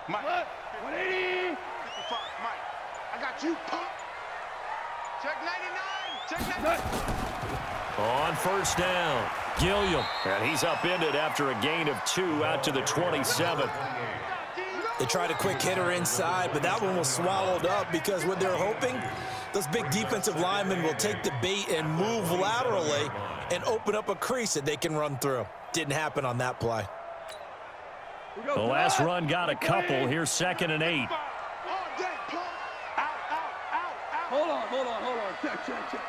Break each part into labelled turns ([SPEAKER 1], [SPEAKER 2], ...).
[SPEAKER 1] Mike. 180. 55, Mike. I got you, pump. Check 99. Check 99.
[SPEAKER 2] On first down, Gilliam. And he's upended after a gain of 2 out to the 27.
[SPEAKER 3] They tried a quick hitter inside, but that one was swallowed up because what they're hoping, those big defensive linemen will take the bait and move laterally and open up a crease that they can run through. Didn't happen on that play.
[SPEAKER 2] The last run got a couple. Here's 2nd and 8.
[SPEAKER 1] Hold on. Check.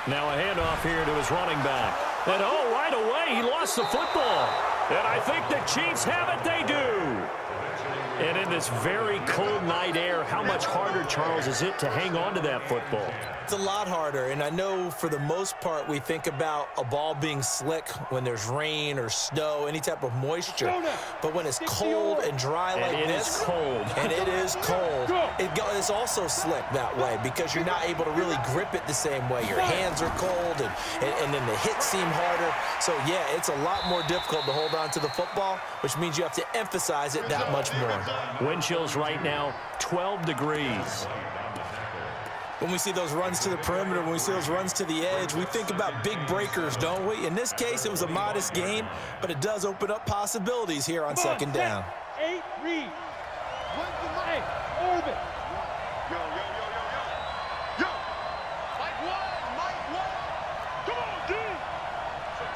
[SPEAKER 2] Now a handoff here to his running back. And oh, right away, he lost the football. And I think the Chiefs have it. They do. And in this very cold night air, how much harder, Charles, is it to hang on to that football?
[SPEAKER 3] It's a lot harder, and I know for the most part we think about a ball being slick when there's rain or snow, any type of moisture. But when it's cold and dry like this, and it is cold, it's also slick that way because you're not able to really grip it the same way. Your hands are cold, and then the hits seem harder. So, yeah, it's a lot more difficult to hold on to the football, which means you have to emphasize it that much more.
[SPEAKER 2] Wind chills right now, 12 degrees.
[SPEAKER 3] When we see those runs to the perimeter, when we see those runs to the edge, we think about big breakers, don't we? In this case, it was a modest gain, but it does open up possibilities here on 2nd down.
[SPEAKER 1] 8, read. Hey, orbit. Yo. Mike 1. Come on, dude.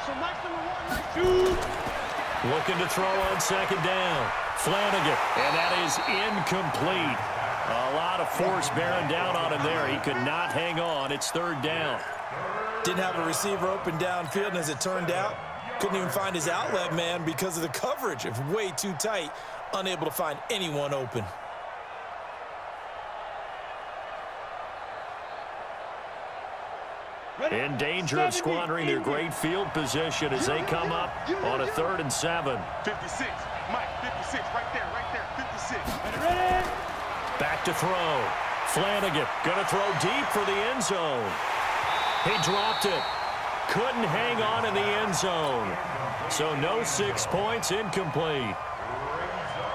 [SPEAKER 1] So Mike's number 1, Mike 2.
[SPEAKER 2] Looking to throw on 2nd down. Flanagan, and that is incomplete. A lot of force bearing down on him there. He could not hang on. It's 3rd down.
[SPEAKER 3] Didn't have a receiver open downfield, and as it turned out, couldn't even find his outlet man because of the coverage. It was way too tight, unable to find anyone open.
[SPEAKER 2] In danger of squandering their great field position as they come up on a 3rd and 7.
[SPEAKER 1] 56, Mike, 56, right there, 56.
[SPEAKER 2] Ready? Back to throw. Flanagan going to throw deep for the end zone. He dropped it. Couldn't hang on in the end zone. So no 6 points, incomplete.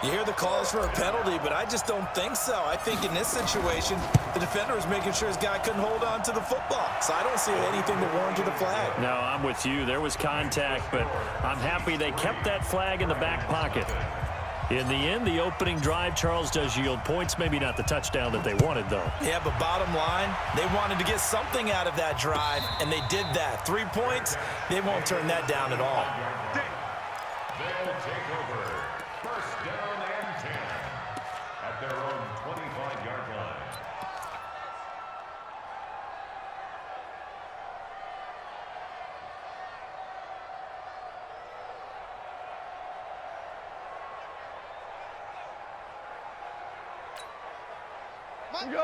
[SPEAKER 3] You hear the calls for a penalty, but I just don't think so. I think in this situation, the defender was making sure his guy couldn't hold on to the football. So I don't see anything that warranted a flag.
[SPEAKER 2] No, I'm with you. There was contact, but I'm happy they kept that flag in the back pocket. In the end, the opening drive, Charles, does yield points. Maybe not the touchdown that they wanted, though.
[SPEAKER 3] Yeah, but bottom line, they wanted to get something out of that drive, and they did that. 3 points, they won't turn that down at all.
[SPEAKER 4] They'll take over. 1st down and 10 at their own 25-yard line.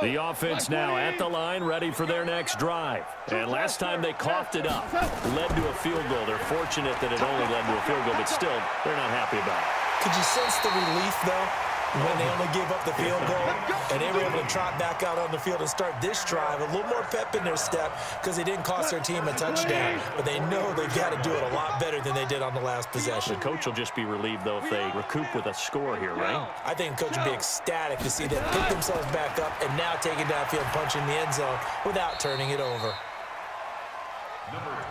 [SPEAKER 2] The offense now at the line, ready for their next drive. And last time they coughed it up, led to a field goal. They're fortunate that it only led to a field goal, but still, they're not happy about it.
[SPEAKER 3] Could you sense the relief, though, when they only gave up the field goal and they were able to trot back out on the field and start this drive? A little more pep in their step because they didn't cost their team a touchdown, but they know they've got to do it a lot better than they did on the last possession.
[SPEAKER 2] The coach will just be relieved, though, if they recoup with a score here, right?
[SPEAKER 3] I think the coach would be ecstatic to see them pick themselves back up and now take it downfield, punching the end zone without turning it over.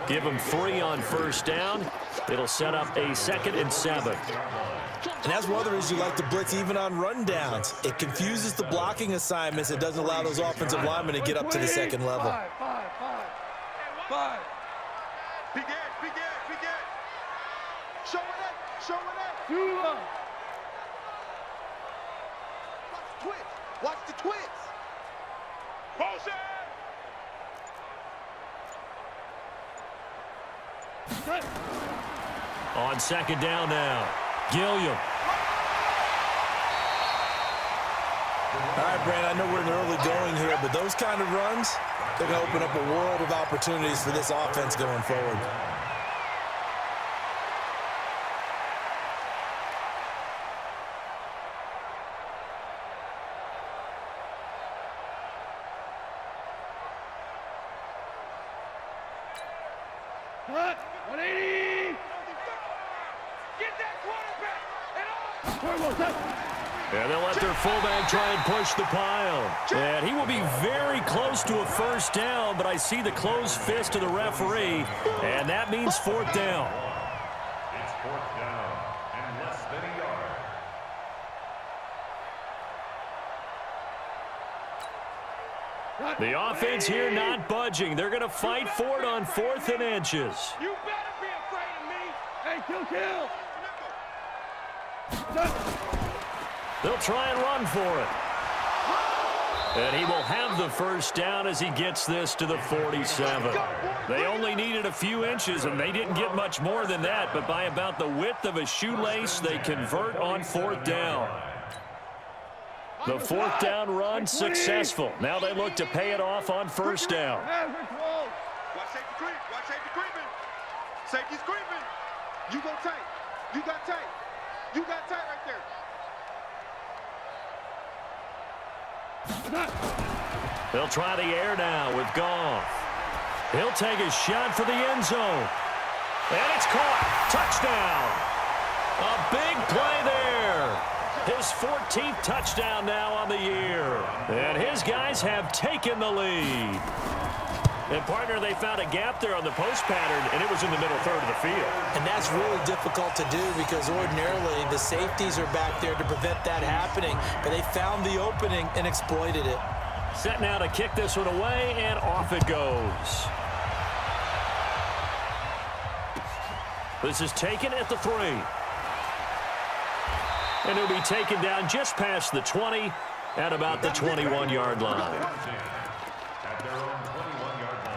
[SPEAKER 2] Give them 3 on 1st down. It'll set up a 2nd and 7.
[SPEAKER 3] And that's one of the reasons you like to blitz even on rundowns. It confuses the blocking assignments. It doesn't allow those offensive linemen to get up to the 2nd level.
[SPEAKER 1] 5. Big edge. Show it up. Watch the twitch. Motion.
[SPEAKER 2] On 2nd down now, Gilliam.
[SPEAKER 3] All right, Brand, I know we're in the early going here, but those kind of runs, they're going to open up a world of opportunities for this offense going forward.
[SPEAKER 1] Front, 180. Get that quarterback.
[SPEAKER 2] And they'll let their fullback try and push the pile. And he will be very close to a first down, but I see the closed fist of the referee, and that means fourth down.
[SPEAKER 4] It's fourth down and less than a yard.
[SPEAKER 2] The offense here not budging. They're going to fight for it on 4th and inches.
[SPEAKER 1] You better be afraid of me. Hey, kill.
[SPEAKER 2] They'll try and run for it. And he will have the first down as he gets this to the 47. They only needed a few inches, and they didn't get much more than that, but by about the width of a shoelace, they convert on 4th down. The 4th down run successful. Now they look to pay it off on 1st down.
[SPEAKER 1] Watch safety creep. Watch safety creeping. Safety's creeping. You go tight. You got tight. You got tight right there.
[SPEAKER 2] They'll try the air now with Goff. He'll take a shot for the end zone. And it's caught. Touchdown. A big play there. His 14th touchdown now on the year. And his guys have taken the lead. And, partner, they found a gap there on the post pattern, and it was in the middle third of the field.
[SPEAKER 3] And that's really difficult to do because ordinarily the safeties are back there to prevent that happening. But they found the opening and exploited it.
[SPEAKER 2] Set now to kick this one away, and off it goes. This is taken at the 3. And it'll be taken down just past the 20 at about the 21-yard line.
[SPEAKER 4] At their own 21-yard line.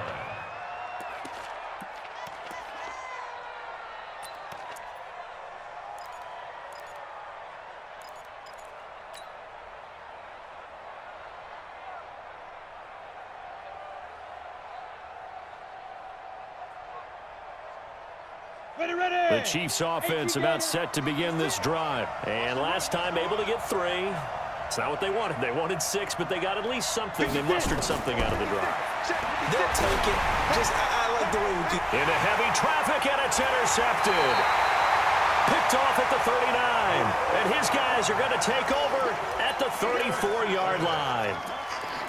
[SPEAKER 2] The Chiefs offense about set to begin this drive. And last time able to get 3. It's not what they wanted. They wanted 6, but they got at least something. They mustered something out of the drive.
[SPEAKER 3] They'll take it. I like the way we do.
[SPEAKER 2] Into heavy traffic, and it's intercepted. Picked off at the 39. And his guys are going to take over at the 34-yard line.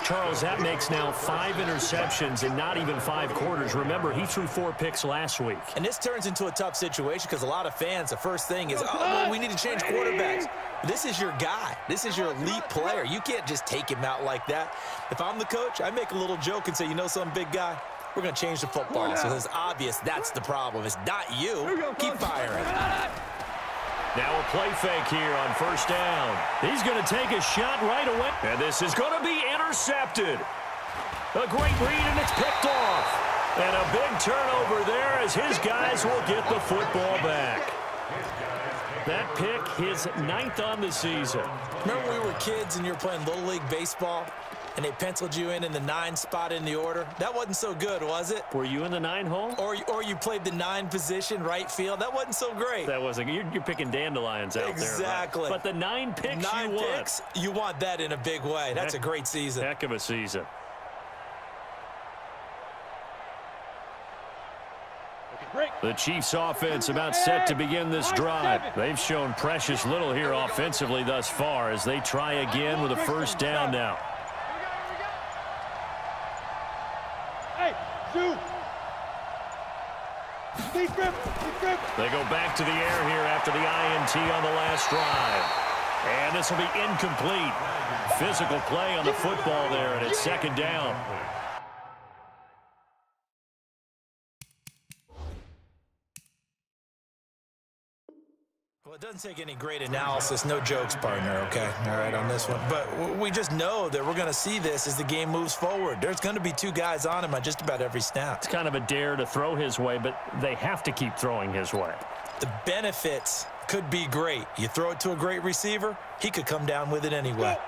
[SPEAKER 2] Charles, that makes now 5 interceptions in not even 5 quarters. Remember, he threw 4 picks last week.
[SPEAKER 3] And this turns into a tough situation because a lot of fans, the first thing is, oh, well, we need to change quarterbacks. This is your guy. This is your elite player. You can't just take him out like that. If I'm the coach, I make a little joke and say, you know something, big guy? We're going to change the football. So it's obvious that's the problem. It's not you. Keep firing.
[SPEAKER 2] Now a play fake here on 1st down. He's going to take a shot right away. And this is going to be intercepted. A great read, and it's picked off. And a big turnover there as his guys will get the football back. That pick, his 9th on the season.
[SPEAKER 3] Remember when we were kids and you were playing Little League Baseball? And they penciled you in the 9 spot in the order. That wasn't so good, was it?
[SPEAKER 2] Were you in the 9 hole?
[SPEAKER 3] Or you played the 9 position, right field. That wasn't so great.
[SPEAKER 2] That wasn't. You're picking dandelions out there.
[SPEAKER 3] Exactly.
[SPEAKER 2] Right? But the 9 picks
[SPEAKER 3] 9
[SPEAKER 2] you
[SPEAKER 3] picks, you want that in a big way. That's a great season.
[SPEAKER 2] Heck of a season. The Chiefs offense about set to begin this drive. They've shown precious little here offensively thus far as they try again with a 1st down now. They go back to the air here after the INT on the last drive. And this will be incomplete. Physical play on the football there, and it's 2nd down.
[SPEAKER 3] Well, it doesn't take any great analysis. No jokes, partner, okay? All right, on this one. But we just know that we're going to see this as the game moves forward. There's going to be 2 guys on him on just about every snap.
[SPEAKER 2] It's kind of a dare to throw his way, but they have to keep throwing his way.
[SPEAKER 3] The benefits could be great. You throw it to a great receiver, he could come down with it anyway.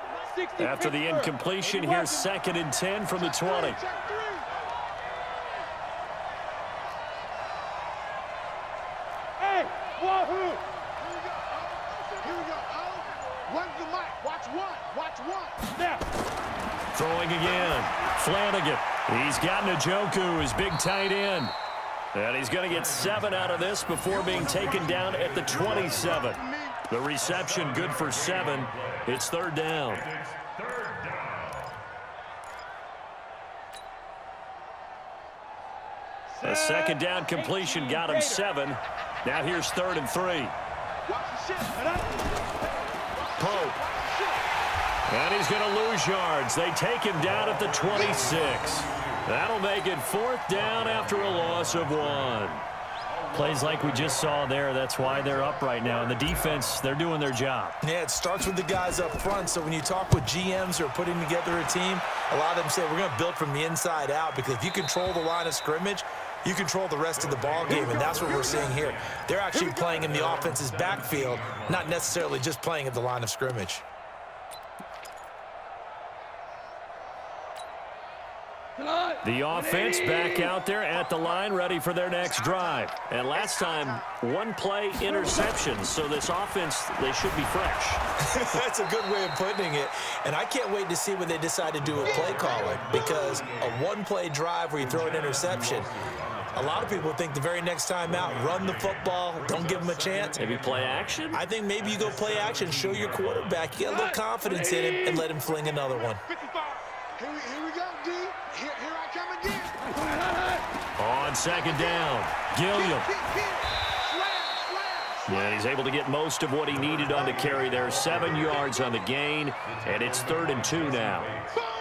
[SPEAKER 2] After the incompletion, here's 2nd and 10 from the 20.
[SPEAKER 1] Hey, wahoo! Here we go. When's the mic? Watch one. Watch one. Now.
[SPEAKER 2] Throwing again. Flanagan. He's got Njoku, his big tight end. And he's going to get 7 out of this before being taken down at the 27. The reception good for 7. It's third down. A second down completion got him 7. Now here's 3rd and 3. Pope. And he's going to lose yards. They take him down at the 26. That'll make it 4th down after a loss of 1.
[SPEAKER 5] Plays like we just saw there. That's why they're up right now. And the defense, they're doing their job.
[SPEAKER 3] Yeah, it starts with the guys up front. So when you talk with GMs who are putting together a team, a lot of them say we're going to build from the inside out, because if you control the line of scrimmage, you control the rest of the ball game, and that's what we're seeing here. They're actually playing in the offense's backfield, not necessarily just playing at the line of scrimmage.
[SPEAKER 2] The offense back out there at the line, ready for their next drive. And last time, 1-play interception. So this offense, they should be fresh.
[SPEAKER 3] That's a good way of putting it. And I can't wait to see when they decide to do a play calling, because a 1-play drive where you throw an interception, a lot of people think the very next time out, run the football, don't give them a chance.
[SPEAKER 2] Maybe play action?
[SPEAKER 3] I think maybe you go play action, show your quarterback, you get a little confidence in him, and let him fling another one.
[SPEAKER 1] Here we go, D. Here I come again.
[SPEAKER 2] On second down, Gilliam. Yeah, he's able to get most of what he needed on the carry there. 7 yards on the gain, and it's 3rd and 2 now.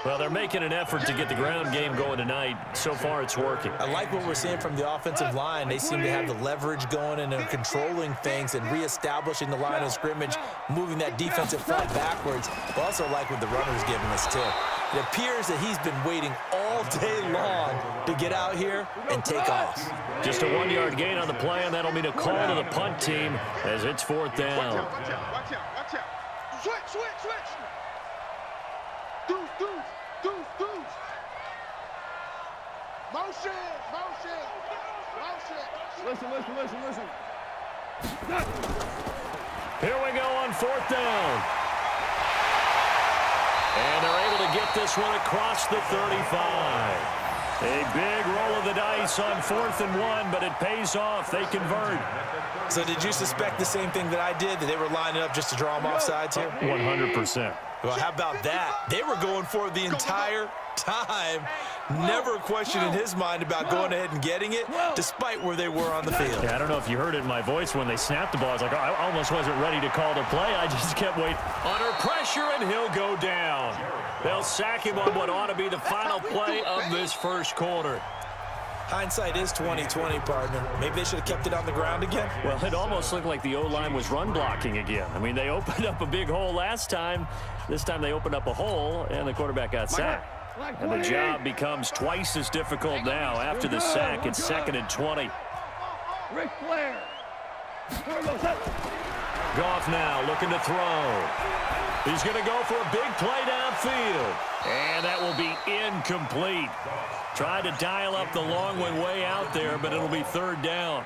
[SPEAKER 2] Well, they're making an effort to get the ground game going tonight. So far, it's working.
[SPEAKER 3] I like what we're seeing from the offensive line. They seem to have the leverage going, and they're controlling things and reestablishing the line of scrimmage, moving that defensive front backwards. I also like what the runner's giving us, too. It appears that he's been waiting all day long to get out here and take off.
[SPEAKER 2] Just a 1-yard gain on the play, and that'll mean a call to the punt team as it's 4th down.
[SPEAKER 1] Watch out. Switch. Deuce. Motion. Listen.
[SPEAKER 2] Here we go on 4th down. And they're able to get this one across the 35. A big roll of the dice on 4th and 1, but it pays off. They convert.
[SPEAKER 3] So did you suspect the same thing that I did, that they were lining up just to draw them off sides here?
[SPEAKER 2] 100%.
[SPEAKER 3] Well, how about that? They were going for it the entire time, never a question in his mind about going ahead and getting it, despite where they were on the field.
[SPEAKER 5] Yeah, I don't know if you heard it in my voice when they snapped the ball. I was like, oh, I almost wasn't ready to call the play. I just kept waiting.
[SPEAKER 2] Under pressure, and he'll go down. They'll sack him on what ought to be the final play of this first quarter.
[SPEAKER 3] Hindsight is 20/20, partner. Maybe they should have kept it on the ground again.
[SPEAKER 2] Well, it almost looked like the O-line was run blocking again. I mean, they opened up a big hole last time. This time they opened up a hole, and the quarterback got sacked. And the job becomes twice as difficult now after the sack. It's 2nd and 20.
[SPEAKER 1] Ric Flair.
[SPEAKER 2] Goff now looking to throw. He's going to go for a big play downfield. And that will be incomplete. Tried to dial up the long one way out there, but it'll be 3rd down.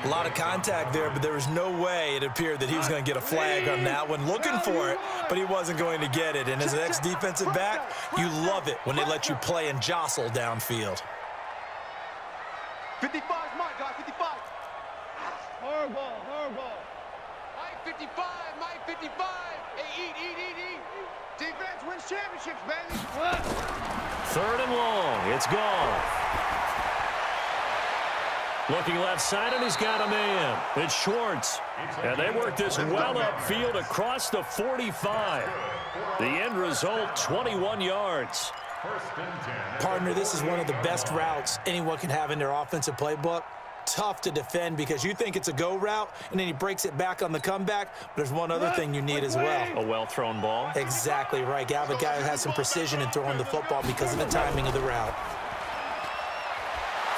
[SPEAKER 3] A lot of contact there, but there was no way it appeared that he was going to get a flag on that one. Looking for it, but he wasn't going to get it. And as an ex-defensive back, you love it when they let you play and jostle downfield.
[SPEAKER 1] 55 is mine, guys. 55. Horrible. Mike 55. 8, eat. Defense wins championships, baby.
[SPEAKER 2] 3rd and long. It's Goff. Looking left side, and he's got a man. It's Schwartz. And they work this well upfield across the 45. The end result, 21 yards.
[SPEAKER 3] Partner, this is one of the best routes anyone can have in their offensive playbook. Tough to defend because you think it's a go route, and then he breaks it back on the comeback. But there's one other thing you need as well.
[SPEAKER 2] A well-thrown ball.
[SPEAKER 3] Exactly right. You have a guy who has some precision in throwing the football because of the timing of the route.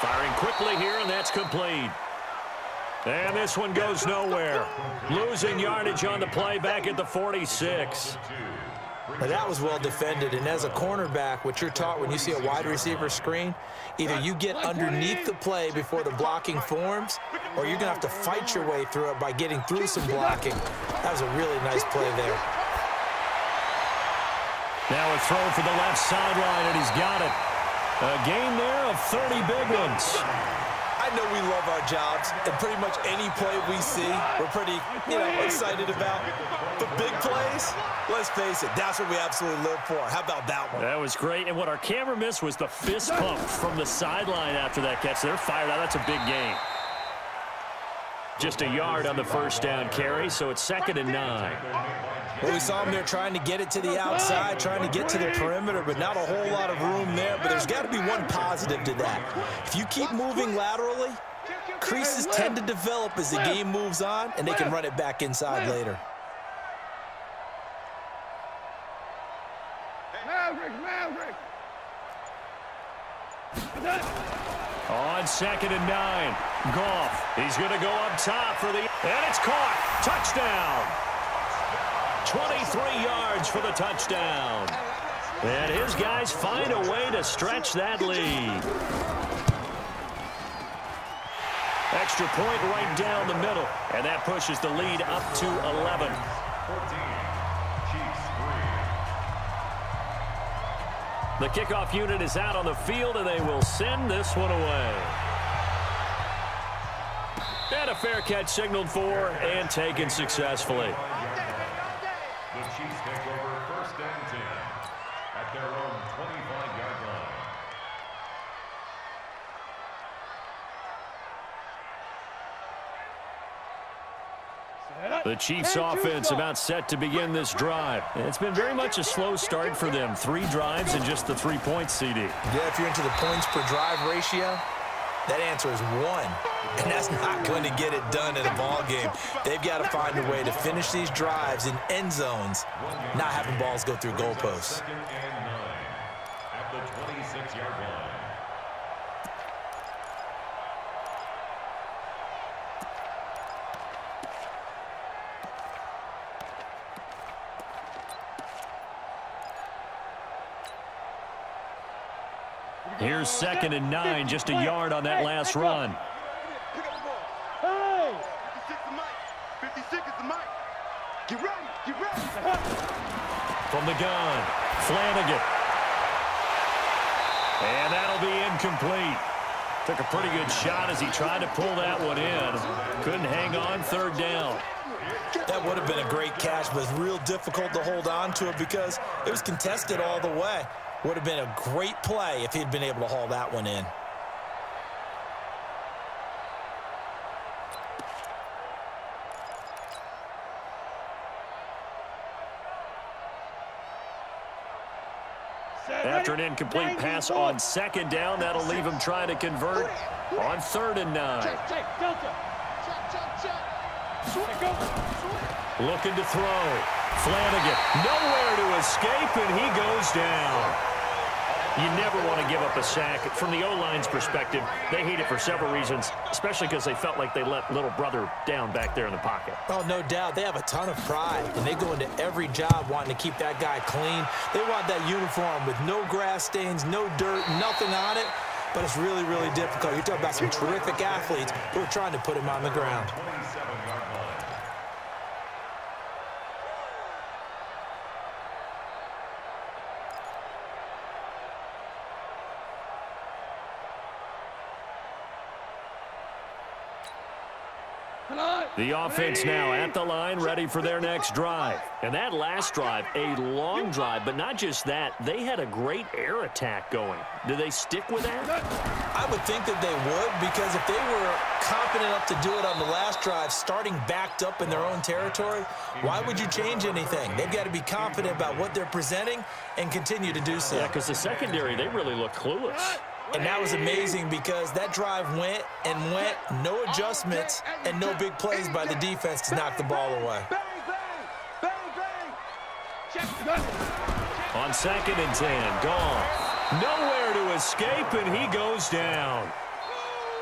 [SPEAKER 2] Firing quickly here, and that's complete. And this one goes nowhere. Losing yardage on the play back at the 46.
[SPEAKER 3] Now that was well defended, and as a cornerback, what you're taught when you see a wide receiver screen, either you get underneath the play before the blocking forms, or you're going to have to fight your way through it by getting through some blocking. That was a really nice play there.
[SPEAKER 2] Now a throw for the left sideline, and he's got it. A gain there of 30 big ones.
[SPEAKER 3] I I know we love our jobs, and pretty much any play we see, we're pretty, excited about. The big plays, let's face it, that's what we absolutely live for. How about that one?
[SPEAKER 5] That was great, and what our camera missed was the fist pump from the sideline after that catch. They're fired out. That's a big gain. Just a yard on the first down carry, so it's 2nd and 9.
[SPEAKER 3] Well, we saw them there trying to get it to the outside, trying to get to the perimeter, but not a whole lot of room there. But there's got to be one positive to that. If you keep moving laterally, creases tend to develop as the game moves on, and they can run it back inside later.
[SPEAKER 2] On 2nd and 9, Goff. He's going to go up top for the, and it's caught. Touchdown. 23 yards for the touchdown. And his guys find a way to stretch that lead. Extra point right down the middle, and that pushes the lead up to 11.
[SPEAKER 4] 14, Chiefs 3.
[SPEAKER 2] The kickoff unit is out on the field, and they will send this one away. And a fair catch signaled for and taken successfully.
[SPEAKER 4] The Chiefs take over 1st and 10 at their own 25-yard line.
[SPEAKER 2] The Chiefs offense about set to begin this drive. It's been very much a slow start for them. 3 drives and just the 3 points, CD.
[SPEAKER 3] Yeah, if you're into the points per drive ratio, that answer is 1. And that's not going to get it done in a ball game. They've got to find a way to finish these drives in end zones, not having balls go through goalposts.
[SPEAKER 4] 2nd and 9 at the 26-yard line.
[SPEAKER 2] Here's 2nd and 9, just a yard on that last run.
[SPEAKER 1] Pick up the ball. 56 is Mike. 56 is the Mike. Get ready. Get ready.
[SPEAKER 2] From the gun, Flanagan. And that'll be incomplete. Took a pretty good shot as he tried to pull that one in. Couldn't hang on 3rd down.
[SPEAKER 3] That would have been a great catch, but it's real difficult to hold on to it because it was contested all the way. Would have been a great play if he'd been able to haul that one in.
[SPEAKER 2] After an incomplete pass on 2nd down, that'll leave him trying to convert on 3rd and 9. Looking to throw. Flanagan, nowhere to escape, and he goes down. You never want to give up a sack. From the O-line's perspective, they hate it for several reasons, especially because they felt like they let little brother down back there in the pocket.
[SPEAKER 3] Oh, no doubt. They have a ton of pride, and they go into every job wanting to keep that guy clean. They want that uniform with no grass stains, no dirt, nothing on it, but it's really, really difficult. You're talking about some terrific athletes who are trying to put him on the ground.
[SPEAKER 4] 27-yard line.
[SPEAKER 2] The offense now at the line, ready for their next drive. And that last drive, a long drive, but not just that. They had a great air attack going. Do they stick with that?
[SPEAKER 3] I would think that they would, because if they were confident enough to do it on the last drive, starting backed up in their own territory, why would you change anything? They've got to be confident about what they're presenting and continue to do so.
[SPEAKER 2] Yeah, because the secondary, they really look clueless.
[SPEAKER 3] And that was amazing because that drive went and went, no adjustments and no big plays by the defense to knock the ball away.
[SPEAKER 2] On 2nd and 10, Goff. Nowhere to escape, and he goes down.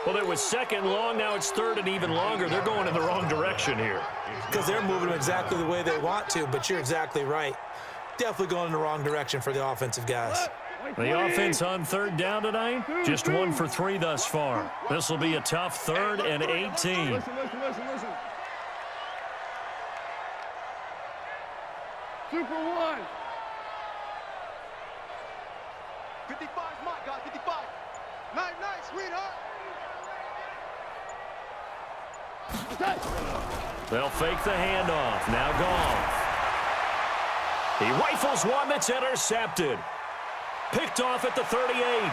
[SPEAKER 2] Well, it was 2nd long, now it's 3rd and even longer. They're going in the wrong direction here.
[SPEAKER 3] Because they're moving them exactly the way they want to, but you're exactly right. Definitely going in the wrong direction for the offensive guys.
[SPEAKER 2] The offense on 3rd down tonight, just 1 for 3 thus far. This will be a tough 3rd and 18.
[SPEAKER 1] Listen. Super 1. 55 is Mike, guys. 55. Nice, sweetheart.
[SPEAKER 2] They'll fake the handoff. Now Goff. He rifles one that's intercepted. Picked off at the 38.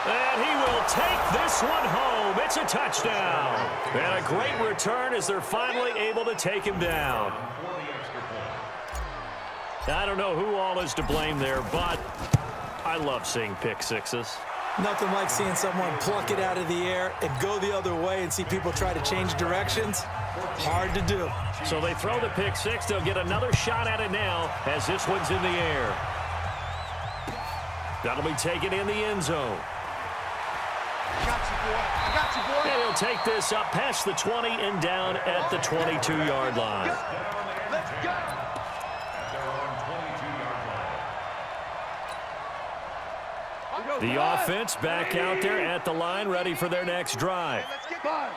[SPEAKER 2] And he will take this one home. It's a touchdown. And a great return as they're finally able to take him down. I don't know who all is to blame there, but I love seeing pick sixes.
[SPEAKER 3] Nothing like seeing someone pluck it out of the air and go the other way and see people try to change directions. Hard to do.
[SPEAKER 2] So they throw the pick six. They'll get another shot at it now as this one's in the air. That'll be taken in the end zone.
[SPEAKER 1] I got you, boy. I got you, boy.
[SPEAKER 2] And he'll take this up past the 20 and down at the 22-yard line.
[SPEAKER 1] Let's go.
[SPEAKER 2] The offense back out there at the line, ready for their next drive.
[SPEAKER 1] Let's get five.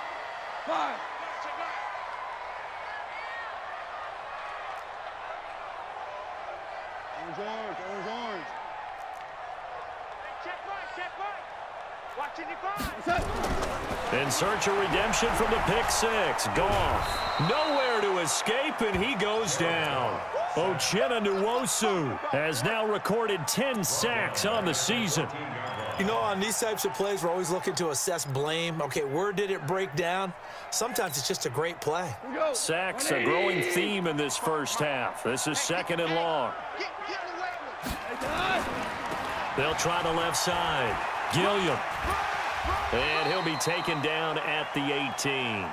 [SPEAKER 1] Orange. Check right. Watch it,
[SPEAKER 2] In search of redemption from the pick six. Goff. Nowhere to escape, and he goes down. Uchenna Nwosu has now recorded 10 sacks on the season.
[SPEAKER 3] You know, on these types of plays, we're always looking to assess blame. Okay, where did it break down? Sometimes it's just a great play.
[SPEAKER 2] Sacks, a growing theme in this first half. This is 2nd and long. They'll try the left side. Gilliam. And he'll be taken down at the 18.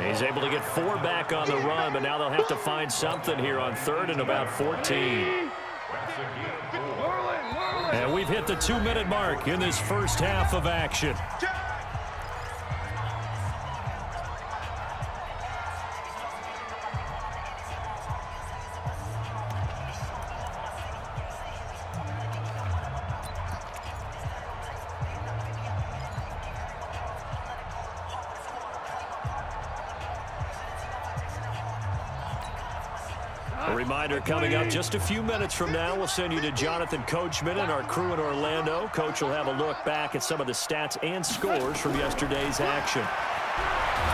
[SPEAKER 2] He's able to get 4 back on the run, but now they'll have to find something here on 3rd and about 14. And we've hit the 2-minute mark in this first half of action. A reminder coming up just a few minutes from now, we'll send you to Jonathan Coachman and our crew in Orlando. Coach will have a look back at some of the stats and scores from yesterday's action.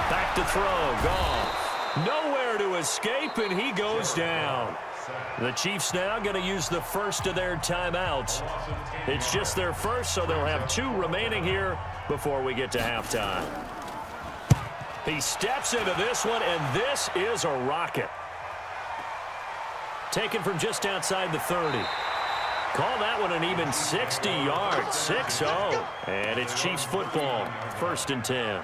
[SPEAKER 2] Back to throw, Goff. Nowhere to escape, and he goes down. The Chiefs now going to use the first of their timeouts. It's just their first, so they'll have 2 remaining here before we get to halftime. He steps into this one, and this is a rocket. Taken from just outside the 30. Call that one an even 60 yards. 6-0. And it's Chiefs football. 1st and 10.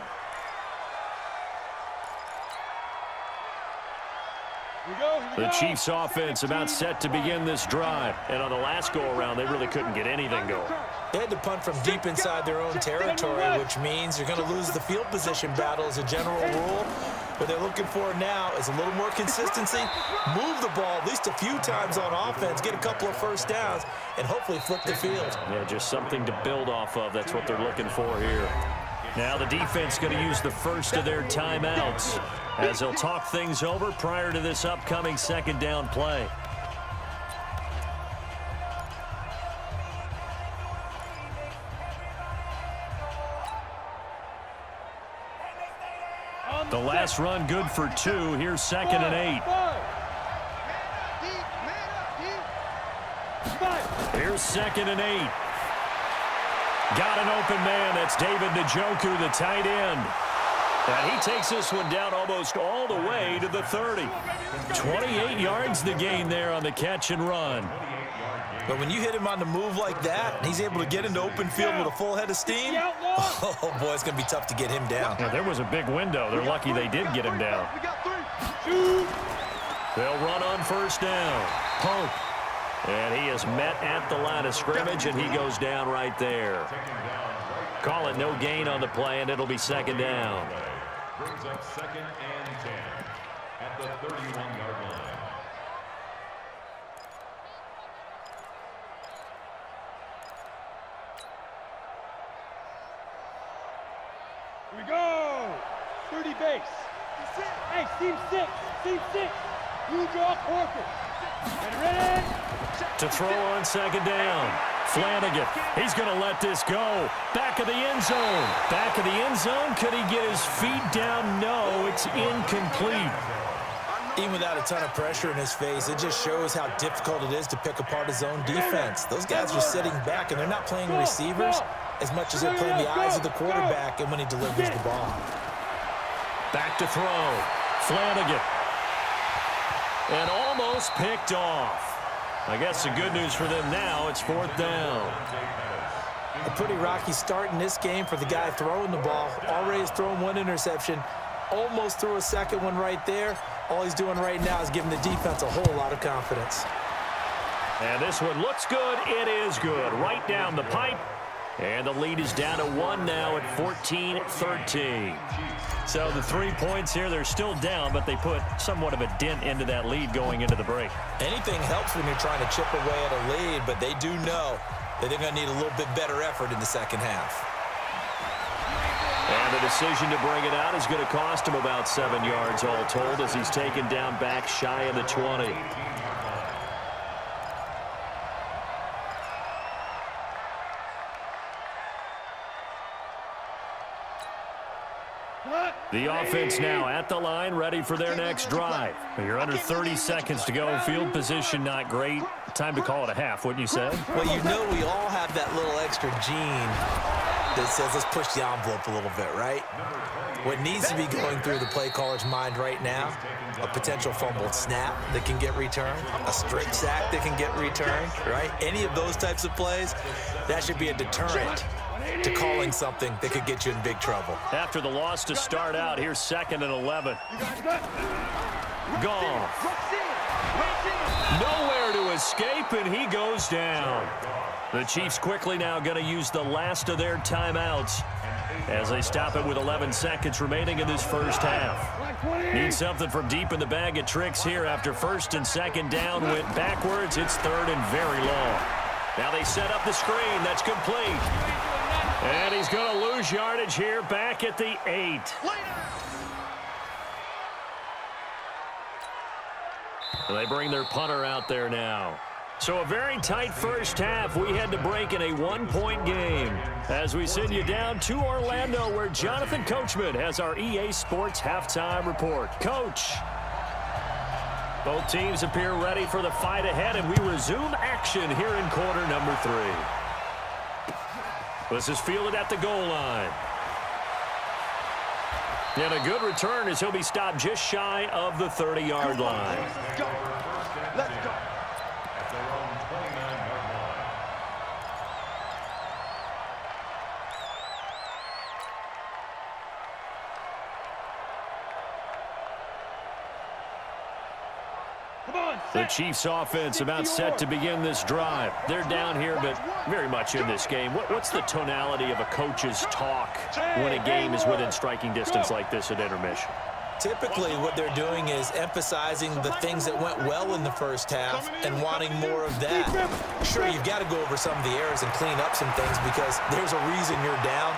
[SPEAKER 2] The Chiefs offense about set to begin this drive. And on the last go-around, they really couldn't get anything going.
[SPEAKER 3] They had to punt from deep inside their own territory, which means you're going to lose the field position battle as a general rule. What they're looking for now is a little more consistency, move the ball at least a few times on offense, get a couple of first downs, and hopefully flip the field.
[SPEAKER 2] Yeah, just something to build off of. That's what they're looking for here. Now the defense going to use the first of their timeouts as they'll talk things over prior to this upcoming 2nd down play. The last run good for 2. Here's 2nd and 8. Here's 2nd and 8. Got an open man. That's David Njoku, the tight end. And he takes this one down almost all the way to the 30. 28 yards the gain there on the catch and run.
[SPEAKER 3] But when you hit him on the move like that, and he's able to get into open field with a full head of steam, oh, boy, it's going to be tough to get him down.
[SPEAKER 2] Yeah, there was a big window. They're lucky they did get him down. They'll run on 1st down. Pope. And he is met at the line of scrimmage, and he goes down right there. Call it no gain on the play, and it'll be 2nd down.
[SPEAKER 4] Brings up 2nd and 10 at the 31-yard line.
[SPEAKER 6] Here we go. 30 base. Hey, Steve 6. You draw quarter. Ready?
[SPEAKER 2] To throw on 2nd down. Flanagan, he's going to let this go. Back of the end zone. Back of the end zone. Could he get his feet down? No, it's incomplete.
[SPEAKER 3] Even without a ton of pressure in his face, it just shows how difficult it is to pick apart his own defense. Those guys are sitting back, and they're not playing receivers as much as they're playing the eyes of the quarterback and when he delivers the ball.
[SPEAKER 2] Back to throw. Flanagan. And almost picked off. I guess the good news for them now, it's 4th down.
[SPEAKER 3] A pretty rocky start in this game for the guy throwing the ball. Already has thrown 1 interception. Almost threw a second one right there. All he's doing right now is giving the defense a whole lot of confidence.
[SPEAKER 2] And this one looks good. It is good. Right down the pipe. And the lead is down to 1 now at 14-13. So the 3 points here, they're still down, but they put somewhat of a dent into that lead going into the break.
[SPEAKER 3] Anything helps when you're trying to chip away at a lead, but they do know that they're going to need a little bit better effort in the second half.
[SPEAKER 2] And the decision to bring it out is going to cost him about 7 yards all told as he's taken down back shy of the 20. The offense now at the line, ready for their next drive. You're under 30 seconds to go. Field position not great. Time to call it a half, wouldn't you say?
[SPEAKER 3] Well, you know we all have that little extra gene that says let's push the envelope a little bit, right? What needs to be going through the play caller's mind right now, a potential fumbled snap that can get returned, a strip sack that can get returned, right? Any of those types of plays, that should be a deterrent to calling something that could get you in big trouble.
[SPEAKER 2] After the loss to start out, here's 2nd and 11. Goff. Nowhere to escape, and he goes down. The Chiefs quickly now going to use the last of their timeouts as they stop it with 11 seconds remaining in this first half. Need something from deep in the bag of tricks here after 1st and 2nd down went backwards. It's 3rd and very long. Now they set up the screen. That's complete. And he's going to lose yardage here back at the 8. And they bring their punter out there now. So a very tight first half. We had to break in a 1-point game as we send you down to Orlando where Jonathan Coachman has our EA Sports halftime report. Coach. Both teams appear ready for the fight ahead, and we resume action here in quarter number 3. This is fielded at the goal line. And a good return as he'll be stopped just shy of the 30-yard line.
[SPEAKER 1] Let's go. Let's go.
[SPEAKER 4] At their own 29-yard line.
[SPEAKER 2] The Chiefs offense about set to begin this drive. They're down here, but very much in this game. What's the tonality of a coach's talk when a game is within striking distance like this at intermission?
[SPEAKER 3] Typically, what they're doing is emphasizing the things that went well in the first half and wanting more of that. Sure, you've got to go over some of the errors and clean up some things because there's a reason you're down.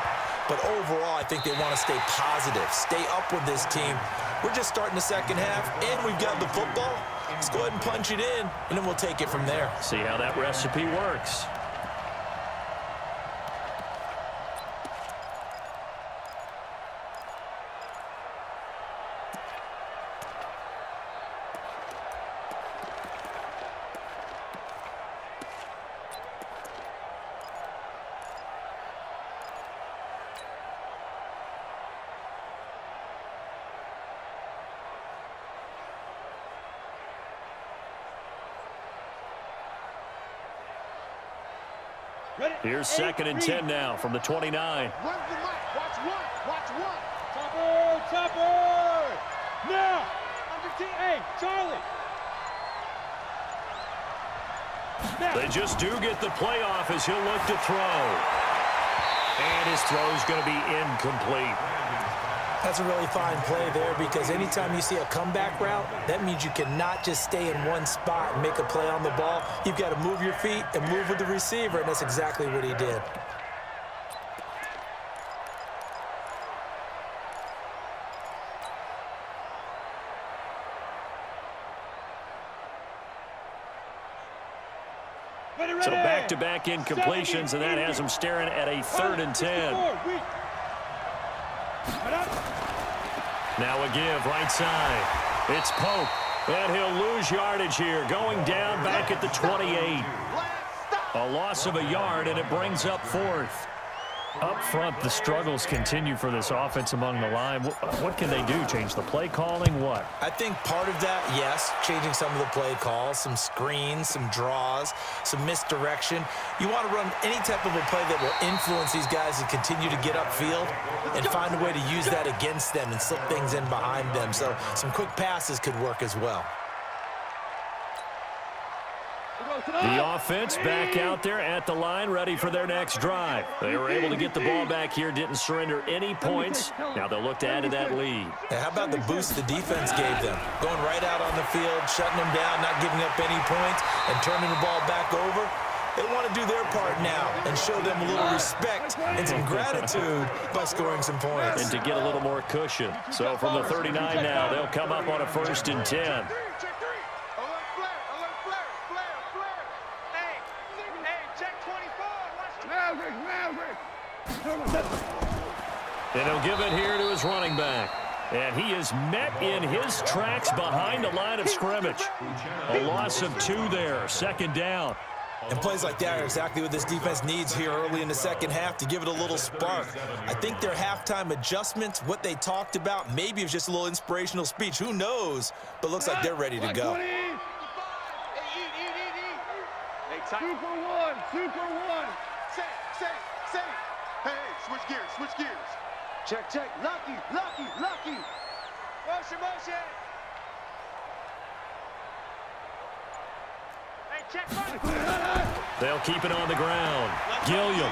[SPEAKER 3] But overall, I think they want to stay positive, stay up with this team. We're just starting the second half, and we've got the football. Let's go ahead and punch it in, and then we'll take it from there.
[SPEAKER 2] See how that recipe works. Here's 2nd and 10 now from the 29.
[SPEAKER 1] Where's the mic? Watch one. Watch one.
[SPEAKER 6] Topper! Topper! Now! Hey, Charlie! Now.
[SPEAKER 2] They just do get the playoff as he'll look to throw. And his throw is going to be incomplete.
[SPEAKER 3] That's a really fine play there because anytime you see a comeback route, that means you cannot just stay in one spot and make a play on the ball. You've got to move your feet and move with the receiver, and that's exactly what he did.
[SPEAKER 6] Ready.
[SPEAKER 2] So back-to-back incompletions, and that has them staring at a 3rd and 10. Now a give, right side. It's Pope, and he'll lose yardage here, going down back at the 28. A loss of a yard, and it brings up 4th. Up front, the struggles continue for this offense among the line. What can they do? Change the play calling? What?
[SPEAKER 3] I think part of that, yes, changing some of the play calls, some screens, some draws, some misdirection. You want to run any type of a play that will influence these guys to continue to get upfield and find a way to use that against them and slip things in behind them. So some quick passes could work as well.
[SPEAKER 2] The offense back out there at the line, ready for their next drive. They were able to get the ball back here, didn't surrender any points. Now they'll look to add to that lead.
[SPEAKER 3] And how about the boost the defense gave them? Going right out on the field, shutting them down, not giving up any points, and turning the ball back over. They want to do their part now and show them a little respect and some gratitude by scoring some points.
[SPEAKER 2] And to get a little more cushion. So from the 39 now, they'll come up on a 1st and 10. And he'll give it here to his running back. And he is met in his tracks behind the line of scrimmage. A loss of 2 there, 2nd down.
[SPEAKER 3] And plays like that are exactly what this defense needs here early in the second half to give it a little spark. I think their halftime adjustments, what they talked about, maybe it was just a little inspirational speech. Who knows? But looks like they're ready to go.
[SPEAKER 6] Super one.
[SPEAKER 1] Say. Hey, switch gears. Check. Lucky. Motion. Hey, check.
[SPEAKER 2] They'll keep it on the ground. Gilliam.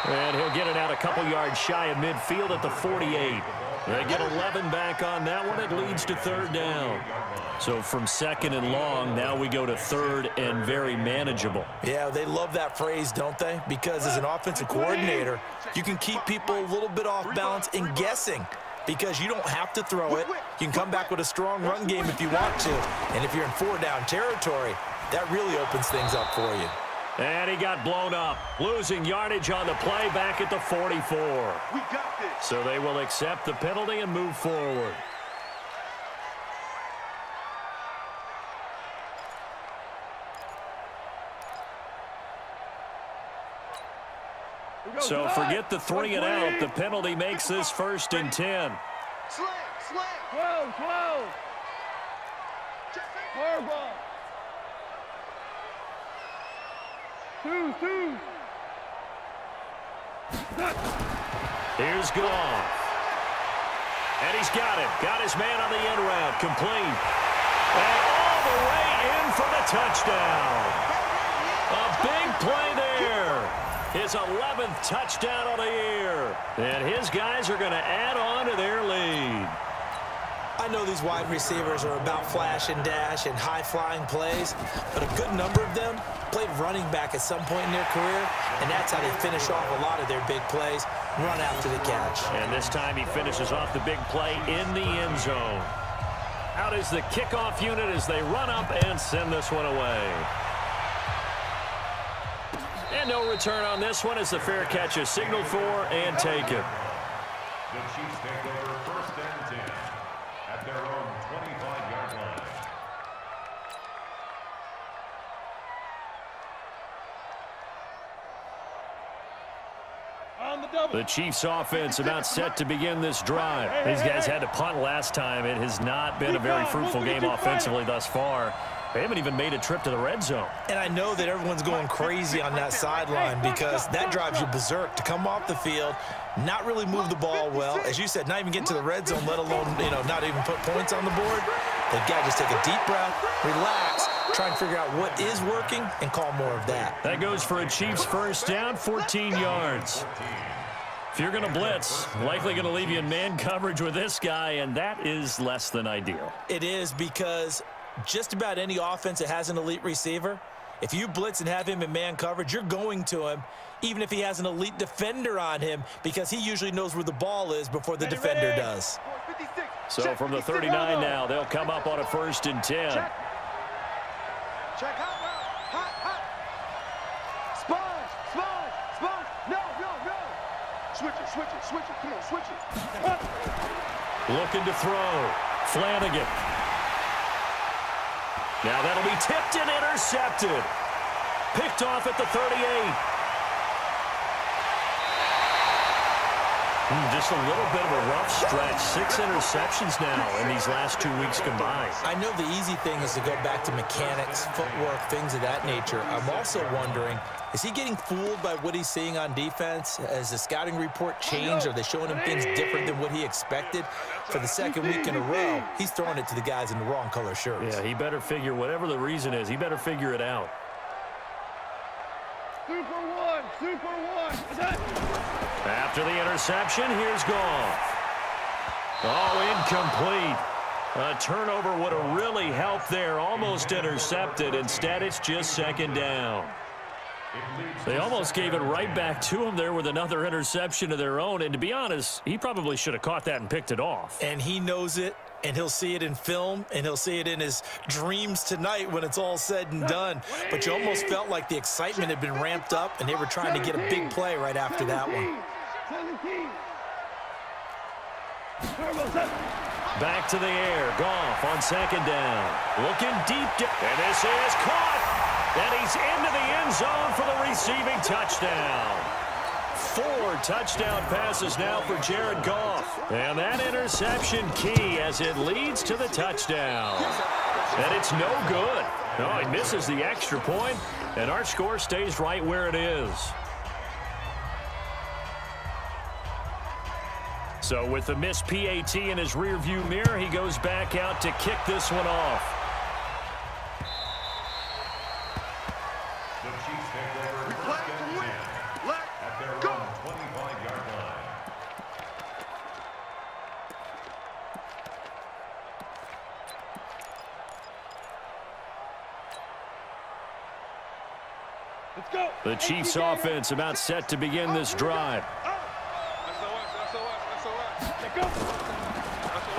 [SPEAKER 2] And he'll get it out a couple yards shy of midfield at the 48. They get 11 back on that one. It leads to 3rd down. So from 2nd and long, now we go to 3rd and very manageable.
[SPEAKER 3] Yeah, they love that phrase, don't they? Because as an offensive coordinator, you can keep people a little bit off balance and guessing because you don't have to throw it. You can come back with a strong run game if you want to. And if you're in 4-down territory, that really opens things up for you.
[SPEAKER 2] And he got blown up, losing yardage on the play back at the 44.
[SPEAKER 1] We got this.
[SPEAKER 2] So they will accept the penalty and move forward. So forget the 3 and out. The penalty makes this 1st and 10.
[SPEAKER 1] Slam.
[SPEAKER 6] 12. Hardball. 2.
[SPEAKER 2] Here's Goff. And he's got it. Got his man on the end route. Complete. And all the way in for the touchdown. A big play there. His 11th touchdown of the year. And his guys are going to add on to their lead.
[SPEAKER 3] I know these wide receivers are about flash and dash and high-flying plays, but a good number of them played running back at some point in their career, and that's how they finish off a lot of their big plays, run after the catch.
[SPEAKER 2] And this time he finishes off the big play in the end zone. Out is the kickoff unit as they run up and send this one away. And no return on this one as the fair catch is signaled for and taken.
[SPEAKER 4] The Chiefs take over 1st and 10 at their own 25-yard line.
[SPEAKER 6] On the double.
[SPEAKER 2] The Chiefs offense about set to begin this drive. These guys had to punt last time. It has not been a very fruitful game offensively thus far. They haven't even made a trip to the red zone.
[SPEAKER 3] And I know that everyone's going crazy on that sideline because that drives you berserk to come off the field, not really move the ball well. As you said, not even get to the red zone, let alone, not even put points on the board. They've got to just take a deep breath, relax, try and figure out what is working and call more of that.
[SPEAKER 2] That goes for a Chiefs 1st down, 14 yards. If you're going to blitz, likely going to leave you in man coverage with this guy, and that is less than ideal.
[SPEAKER 3] It is because just about any offense that has an elite receiver, if you blitz and have him in man coverage, you're going to him, even if he has an elite defender on him, because he usually knows where the ball is before the defender does.
[SPEAKER 2] So from the 39 now, they'll come up on a 1st and 10.
[SPEAKER 1] Check. Hot route. Switch it. Switch it. Come on, switch it.
[SPEAKER 2] Looking to throw. Flanagan. Now that'll be tipped and intercepted. Picked off at the 38. Just a little bit of a rough stretch. 6 interceptions now in these last 2 weeks combined.
[SPEAKER 3] I know the easy thing is to go back to mechanics, footwork, things of that nature. I'm also wondering, is he getting fooled by what he's seeing on defense? Has the scouting report changed? Are they showing him things different than what he expected? For the second week in a row, he's throwing it to the guys in the wrong color shirts.
[SPEAKER 2] Yeah, he better figure, whatever the reason is, he better figure it out.
[SPEAKER 6] Super one.
[SPEAKER 2] After the interception, here's Goff. Oh, incomplete. A turnover would have really helped there. Almost intercepted. Instead, it's just second down. They almost gave it right back to him there with another interception of their own. And to be honest, he probably should have caught that and picked it off.
[SPEAKER 3] And he knows it, and he'll see it in film, and he'll see it in his dreams tonight when it's all said and done. But you almost felt like the excitement had been ramped up, and they were trying to get a big play right after that one.
[SPEAKER 2] Back to the air. Goff on second down. Looking deep. And this is caught. And he's into the end zone for the receiving touchdown. 4 touchdown passes now for Jared Goff. And that interception key as it leads to the touchdown. And it's no good. No, he misses the extra point, and our score stays right where it is. So with the missed PAT in his rearview mirror, he goes back out to kick this one off.
[SPEAKER 4] The Chiefs take over first and 10 at their own 25-yard line.
[SPEAKER 6] Let's go.
[SPEAKER 2] The Chiefs offense about set to begin this drive.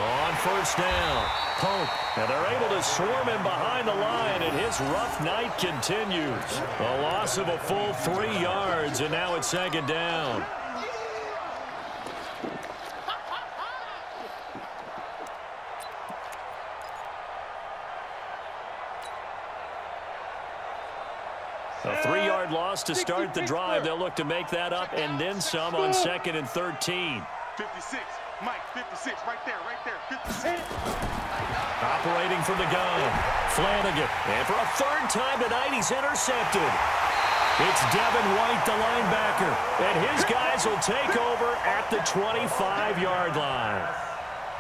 [SPEAKER 2] On first down, Pope. Now they're able to swarm him behind the line, and his rough night continues. A loss of a full 3 yards, and now it's second down. A 3-yard loss to start the drive. They'll look to make that up and then some on 2nd and 13.
[SPEAKER 1] 56. Mike, 56. Right there. 56.
[SPEAKER 2] Operating from the gun. Flanagan. And for a 3rd time tonight, he's intercepted. It's Devin White, the linebacker. And his guys will take over at the 25-yard line.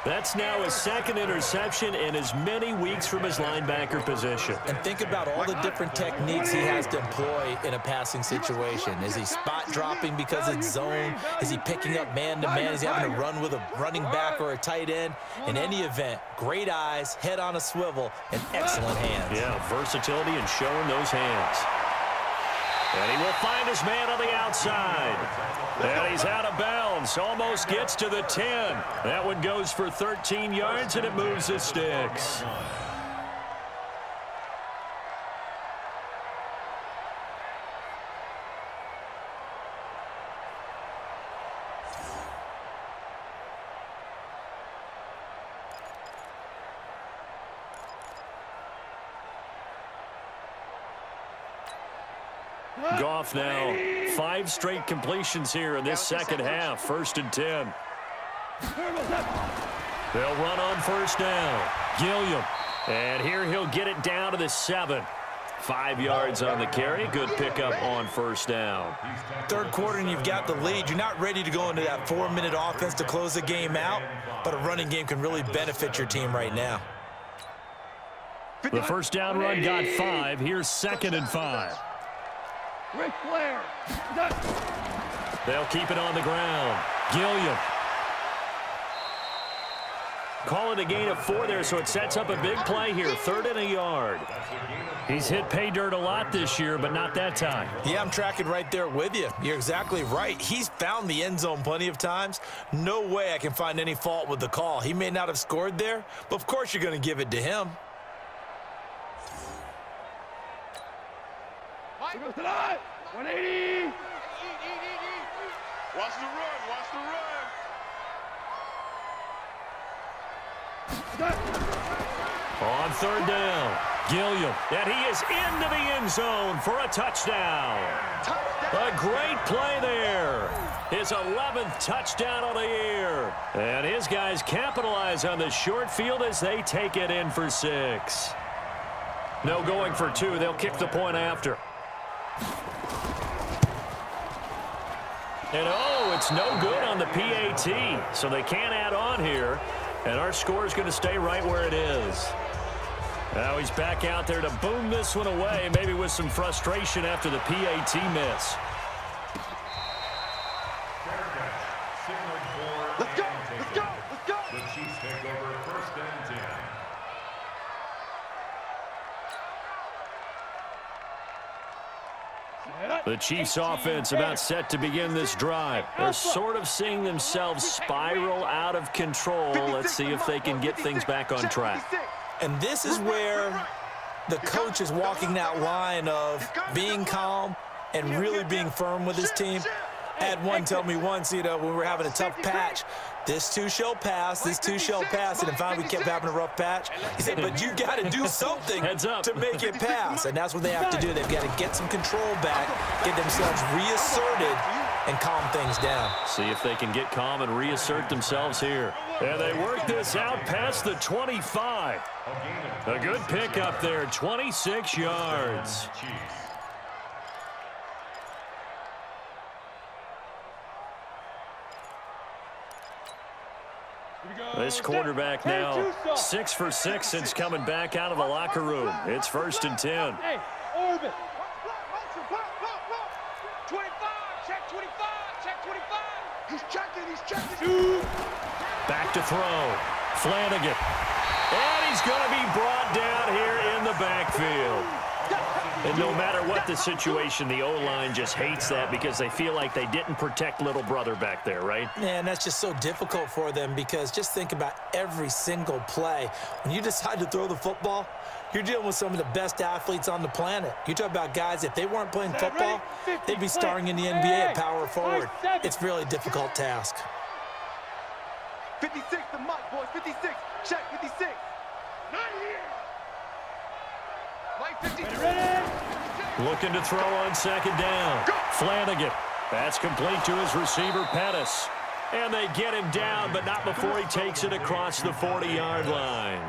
[SPEAKER 2] That's now his 2nd interception in as many weeks from his linebacker position.
[SPEAKER 3] And think about all the different techniques he has to employ in a passing situation. Is he spot dropping because it's zone? Is he picking up man-to-man? Is he having to run with a running back or a tight end? In any event, great eyes, head on a swivel, and excellent hands.
[SPEAKER 2] Yeah, versatility and showing those hands. And he will find his man on the outside. And he's out of bounds. Almost gets to the 10. That one goes for 13 yards, and it moves his sticks. Goff now 5 straight completions here in this second half. 1st and 10. They'll run on first down. Gilliam. And here he'll get it down to the 7. 5 yards on the carry. Good pickup on first down.
[SPEAKER 3] 3rd quarter and you've got the lead. You're not ready to go into that 4-minute offense to close the game out, but a running game can really benefit your team right now.
[SPEAKER 2] The first down run got 5. Here's 2nd and 5.
[SPEAKER 6] Ric Flair.
[SPEAKER 2] They'll keep it on the ground. Gilliam. Call it a gain of 4 there, so it sets up a big play here. 3rd and a yard. He's hit pay dirt a lot this year, but not that time.
[SPEAKER 3] Yeah, I'm tracking right there with you. You're exactly right. He's found the end zone plenty of times. No way I can find any fault with the call. He may not have scored there, but of course you're going to give it to him.
[SPEAKER 6] He goes to the 180.
[SPEAKER 1] Watch the run. Watch the run.
[SPEAKER 2] On third down, Gilliam, and he is into the end zone for a touchdown. A great play there. His 11th touchdown of the year. And his guys capitalize on the short field as they take it in for 6. No going for 2. They'll kick the point after. And oh, it's no good on the PAT. So they can't add on here. And our score is going to stay right where it is. Now he's back out there to boom this one away, maybe with some frustration after the PAT miss.
[SPEAKER 1] Let's go. Let's go. Let's go.
[SPEAKER 4] The Chiefs take over 1st and 10.
[SPEAKER 2] The Chiefs offense about set to begin this drive. They're sort of seeing themselves spiral out of control. Let's see if they can get things back on track.
[SPEAKER 3] And this is where the coach is walking that line of being calm and really being firm with his team. I had one tell me once, you know, when we were having a tough patch, this too shall pass, this too shall pass, and finally we kept having a rough patch. He said, but you got to do something to make it pass, and that's what they have to do. They've got to get some control back, get themselves reasserted, and calm things down.
[SPEAKER 2] See if they can get calm and reassert themselves here. And they work this out past the 25. A good pickup there, 26 yards. This quarterback now 6 for 6 since coming back out of the locker room. It's 1st and 10.
[SPEAKER 6] Hey, orbit.
[SPEAKER 1] 25. Check 25. Check 25. He's checking. He's checking.
[SPEAKER 2] Back to throw. Flanagan. And he's going to be brought down here in the backfield. And no matter what the situation, the O-line just hates that because they feel like they didn't protect little brother back there, right?
[SPEAKER 3] Yeah, and that's just so difficult for them because just think about every single play. When you decide to throw the football, you're dealing with some of the best athletes on the planet. You talk about guys, if they weren't playing football, they'd be starring in the NBA at power forward. It's a really difficult task.
[SPEAKER 1] 56 to Mike, boys. 56. Check 56. Not here. Mike 56.
[SPEAKER 2] Looking to throw on 2nd down. Flanagan. That's complete to his receiver, Pettis. And they get him down, but not before he takes it across the 40-yard line.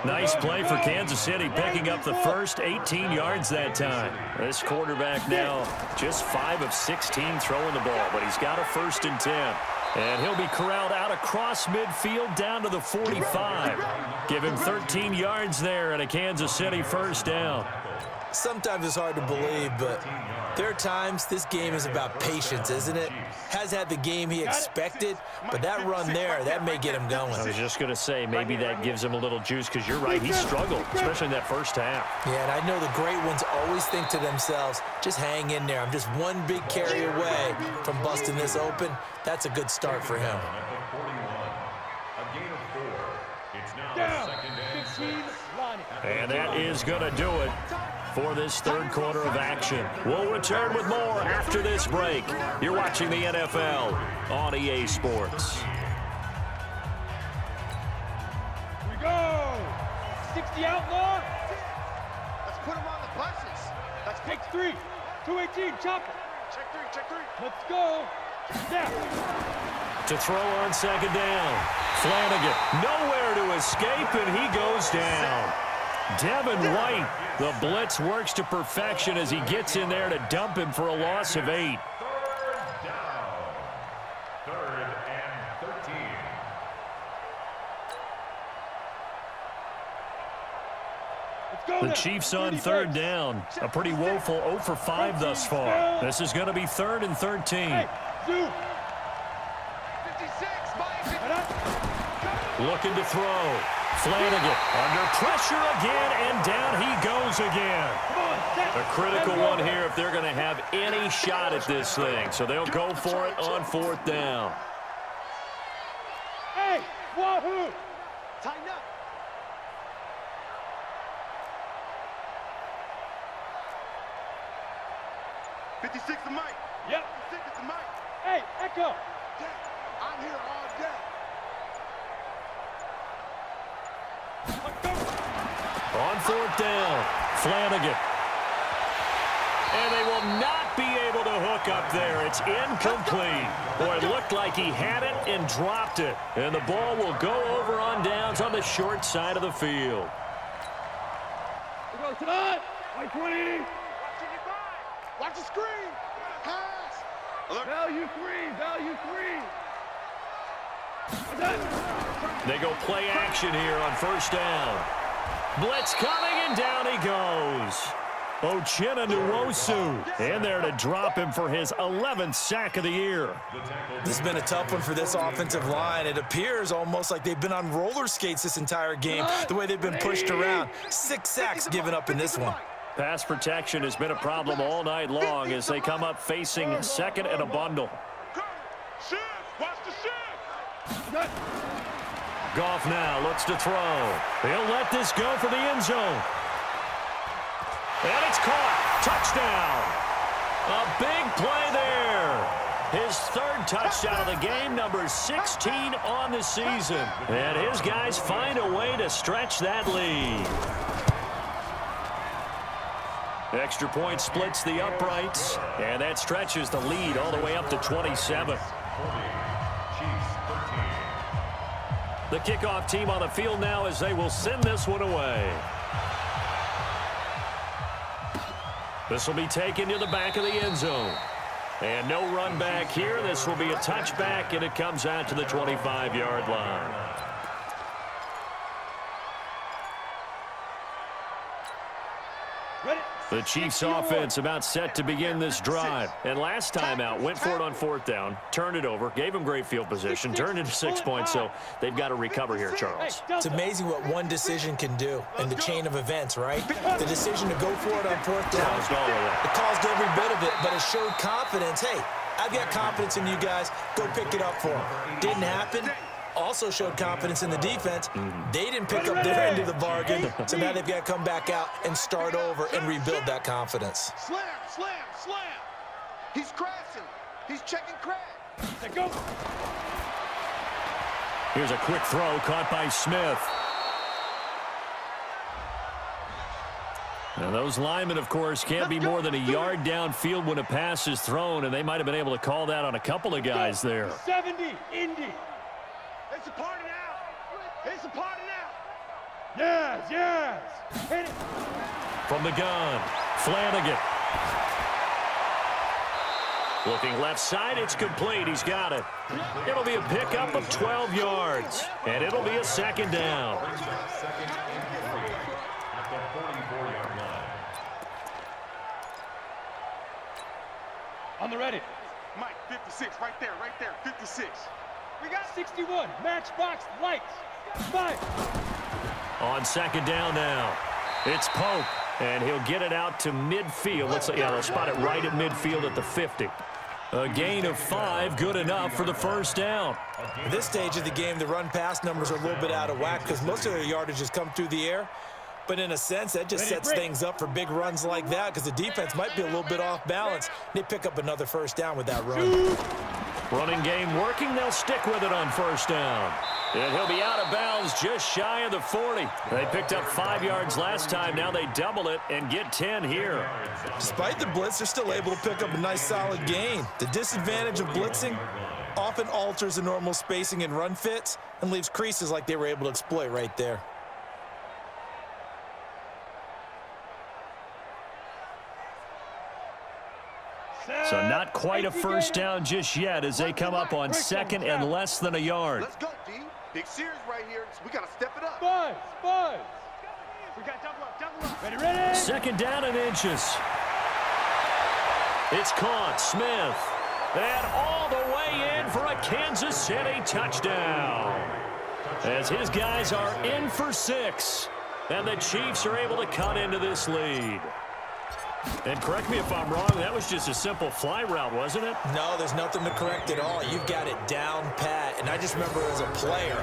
[SPEAKER 2] Nice play for Kansas City, picking up the first 18 yards that time. This quarterback now just 5 of 16 throwing the ball, but he's got a 1st and 10. And he'll be corralled out across midfield down to the 45. Give him 13 yards there and a Kansas City 1st down.
[SPEAKER 3] Sometimes it's hard to believe, but there are times this game is about patience, isn't it? Has had the game he expected, but that run there, that may get him going.
[SPEAKER 2] I was just going to say, maybe that gives him a little juice because you're right, he struggled, especially in that first half.
[SPEAKER 3] Yeah, and I know the great ones always think to themselves, just hang in there. I'm just one big carry away from busting this open. That's a good start for him.
[SPEAKER 2] And that is going to do it for this 3rd quarter of action. We'll return with more after this break. You're watching the NFL on EA Sports.
[SPEAKER 6] Here we go. 60 outlaw.
[SPEAKER 1] Let's put him on the buses. Let's
[SPEAKER 6] Take 3. 218, chopper.
[SPEAKER 1] check 3. Check 3.
[SPEAKER 6] Let's go. Snap.
[SPEAKER 2] To throw on 2nd down. Flanagan nowhere to escape, and he goes down. Devin White, the blitz works to perfection as he gets in there to dump him for a loss of 8.
[SPEAKER 4] 3rd down. 3rd and 13.
[SPEAKER 2] The Chiefs on 3rd down. A pretty woeful 0 for 5 thus far. This is going to be 3rd and 13.
[SPEAKER 6] Hey, zoom.
[SPEAKER 1] 56. Mike.
[SPEAKER 2] Looking to throw. Flanagan under pressure again, and down he goes again. A critical one here if they're going to have any shot at this thing. So they'll go for it on 4th down.
[SPEAKER 6] Hey, wahoo.
[SPEAKER 1] Tighten up. $56 to Mike.
[SPEAKER 6] Yep.
[SPEAKER 1] 56 to Mike.
[SPEAKER 6] Hey, Echo.
[SPEAKER 1] I'm here all day.
[SPEAKER 2] On 4th down, Flanagan. And they will not be able to hook up there. It's incomplete. Boy, it looked like he had it and dropped it. And the ball will go over on downs on the short side of the field.
[SPEAKER 6] We go tonight. 20.
[SPEAKER 1] Watch the screen. Pass.
[SPEAKER 6] Value 3. Value 3.
[SPEAKER 2] They go play action here on 1st down. Blitz coming, and down he goes. Uchenna Nwosu in there to drop him for his 11th sack of the year.
[SPEAKER 3] This has been a tough one for this offensive line. It appears almost like they've been on roller skates this entire game, the way they've been pushed around. 6 sacks given up in this one.
[SPEAKER 2] Pass protection has been a problem all night long as they come up facing 2nd and a bundle.
[SPEAKER 1] Shift. Watch the shift.
[SPEAKER 2] Goff now looks to throw. He'll let this go for the end zone. And it's caught. Touchdown. A big play there. His 3rd touchdown of the game, number 16 on the season. And his guys find a way to stretch that lead. Extra point splits the uprights, and that stretches the lead all the way up to 27. The kickoff team on the field now as they will send this one away. This will be taken to the back of the end zone. And no run back here. This will be a touchback, and it comes out to the 25-yard line. The Chiefs offense about set to begin this drive. And last time out, went for it on 4th down, turned it over, gave them great field position, turned into 6 points, so they've got to recover here, Charles.
[SPEAKER 3] It's amazing what one decision can do in the chain of events, right? The decision to go for it on 4th down, it caused every bit of it, but it showed confidence. Hey, I've got confidence in you guys. Go pick it up for them. Didn't happen. Also showed confidence in the defense. They didn't pick up their end of the bargain, so now they've got to come back out and start over and rebuild that confidence.
[SPEAKER 1] Slam, slam, slam. He's crashing. He's checking crack.
[SPEAKER 6] Go.
[SPEAKER 2] Here's a quick throw caught by Smith. Now those linemen, of course, can't be more than a yard downfield when a pass is thrown, and they might have been able to call that on a couple of guys there.
[SPEAKER 6] 70, Indy.
[SPEAKER 1] It's a party now. It's a party now.
[SPEAKER 6] Yes, yes. Hit it.
[SPEAKER 2] From the gun, Flanagan. Looking left side, it's complete. He's got it. It'll be a pickup of 12 yards, and it'll be a 2nd down.
[SPEAKER 6] On the ready.
[SPEAKER 1] Mike, 56, right there, 56.
[SPEAKER 6] We got 61, matchbox lights. 5.
[SPEAKER 2] On 2nd down now, it's Pope, and he'll get it out to midfield. They'll spot it right at midfield at the 50. A gain of 5, good enough for the 1st down.
[SPEAKER 3] At this stage of the game, the run-pass numbers are a little bit out of whack because most of their yardage has come through the air. But in a sense, that just sets things up for big runs like that because the defense might be a little bit off balance. They pick up another 1st down with that run.
[SPEAKER 2] Running game working. They'll stick with it on 1st down. And he'll be out of bounds just shy of the 40. They picked up 5 yards last time. Now they double it and get 10 here.
[SPEAKER 3] Despite the blitz, they're still able to pick up a nice solid gain. The disadvantage of blitzing often alters the normal spacing and run fits and leaves creases like they were able to exploit right there.
[SPEAKER 2] So not quite a 1st down just yet as they come up on 2nd and less than a yard.
[SPEAKER 1] Let's go, D. Big series right here. So we got to step it up.
[SPEAKER 6] 5.
[SPEAKER 1] We got double up.
[SPEAKER 6] Ready, ready.
[SPEAKER 2] 2nd down and inches. It's caught. Smith. And all the way in for a Kansas City touchdown. As his guys are in for 6. And the Chiefs are able to cut into this lead. And correct me if I'm wrong, that was just a simple fly route, wasn't it?
[SPEAKER 3] No, there's nothing to correct at all. You've got it down pat. And I just remember as a player,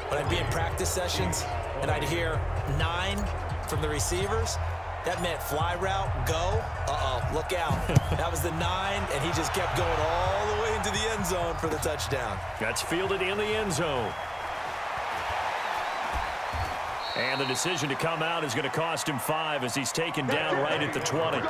[SPEAKER 3] when I'd be in practice sessions and I'd hear 9 from the receivers, that meant fly route, go. Uh-oh, look out. That was the 9, and he just kept going all the way into the end zone for the touchdown.
[SPEAKER 2] That's fielded in the end zone. And the decision to come out is going to cost him 5 as he's taken down right at the 20.